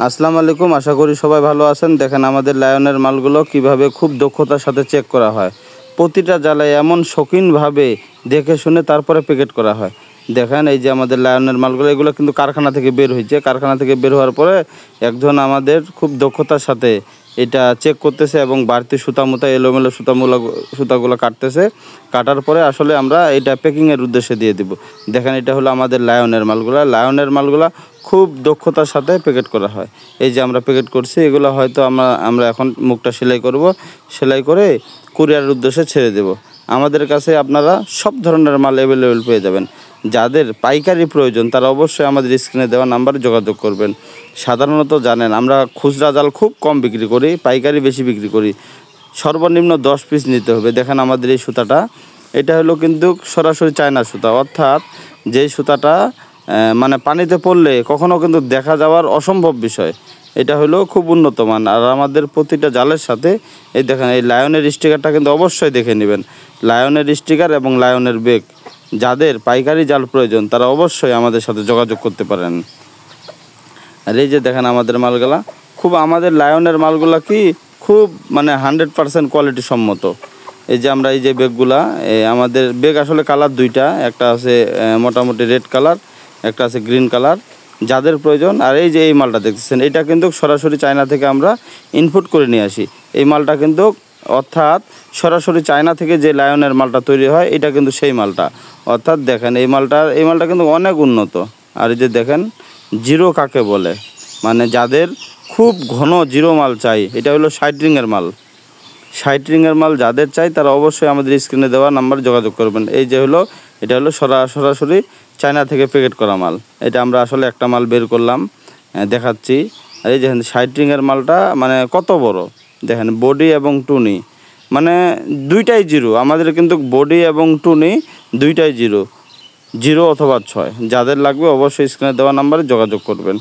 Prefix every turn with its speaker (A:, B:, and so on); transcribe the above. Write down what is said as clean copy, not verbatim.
A: আসসালামু আলাইকুম, আশা করি সবাই ভালো আছেন। দেখেন আমাদের লায়নের মালগুলো কিভাবে খুব দক্ষতার সাথে চেক করা হয়। প্রতিটা জ্বালায় এমন শৌখিনভাবে দেখে শুনে তারপরে প্যাকেট করা হয়। দেখেন এই যে আমাদের লায়নের মালগুলো, এগুলো কিন্তু কারখানা থেকে বের হয়েছে। কারখানা থেকে বের হওয়ার পরে একজন আমাদের খুব দক্ষতার সাথে এটা চেক করতেছে এবং বাড়তি সুতামুতা এলোমেলো সুতাগুলো কাটতেছে। কাটার পরে আসলে আমরা এটা প্যাকিংয়ের উদ্দেশ্যে দিয়ে দিব। দেখেন এটা হলো আমাদের লায়নের মালগুলা খুব দক্ষতার সাথে প্যাকেট করা হয়। এই যে আমরা প্যাকেট করছি, এগুলো হয়তো আমরা এখন মুখটা সেলাই করব। সেলাই করে কুরিয়ারের উদ্দেশ্যে ছেড়ে দেব। আমাদের কাছে আপনারা সব ধরনের মাল অ্যাভেলেবেল পেয়ে যাবেন। যাদের পাইকারি প্রয়োজন তারা অবশ্যই আমাদের স্ক্রিনে দেওয়া নাম্বারে যোগাযোগ করবেন। সাধারণত জানেন আমরা খুচরা জাল খুব কম বিক্রি করি, পাইকারি বেশি বিক্রি করি। সর্বনিম্ন 10 পিস নিতে হবে। দেখেন আমাদের এই সুতাটা, এটা হলো কিন্তু সরাসরি চায়না সুতা, অর্থাৎ যেই সুতাটা মানে পানিতে পড়লে কখনো কিন্তু দেখা যাওয়ার অসম্ভব বিষয়। এটা হলো খুব উন্নত মান। আর আমাদের প্রতিটা জালের সাথে এই দেখেন এই লায়নের স্টিকারটা কিন্তু অবশ্যই দেখে নেবেন। লায়নের স্টিকার এবং লায়নের বেগ, যাদের পাইকারি জাল প্রয়োজন তারা অবশ্যই আমাদের সাথে যোগাযোগ করতে পারেন। আর এই যে দেখেন আমাদের মালগুলা, আমাদের লায়নের মালগুলা কি খুব মানে 100% কোয়ালিটি সম্মত। এই যে আমরা এই যে বেগগুলা, আমাদের বেগ আসলে কালার দুইটা, একটা আছে মোটামুটি রেড কালার, একটা আছে গ্রিন কালার, যাদের প্রয়োজন। আর এই যে এই মালটা দেখতেছেন, এটা কিন্তু সরাসরি চায়না থেকে আমরা ইনপুট করে নিয়ে আসি। এই মালটা কিন্তু অর্থাৎ সরাসরি চায়না থেকে যে লায়নের মালটা তৈরি হয় এটা কিন্তু সেই মালটা। অর্থাৎ দেখেন এই মালটা কিন্তু অনেক উন্নত। আর এই যে দেখেন জিরো কাকে বলে, মানে যাদের খুব ঘন জিরো মাল চাই, এটা হলো 60 রিংয়ের মাল। 60 রিংয়ের মাল যাদের চাই তারা অবশ্যই আমাদের স্ক্রিনে দেওয়া নাম্বার যোগাযোগ করবেন। এই যে এটা হলো সরাসরি চায়না থেকে প্যাকেট করা মাল। এটা আমরা আসলে একটা মাল বের করলাম, দেখাচ্ছি। আর এই যে 60 রিংয়ের মালটা মানে কত বড় দেখেন, বডি এবং টুনি মানে দুইটাই জিরো। আমাদের কিন্তু বডি এবং টুনি দুইটাই জিরো অথবা 6। যাদের লাগবে অবশ্যই স্ক্রিনে দেওয়া নাম্বারে যোগাযোগ করবেন।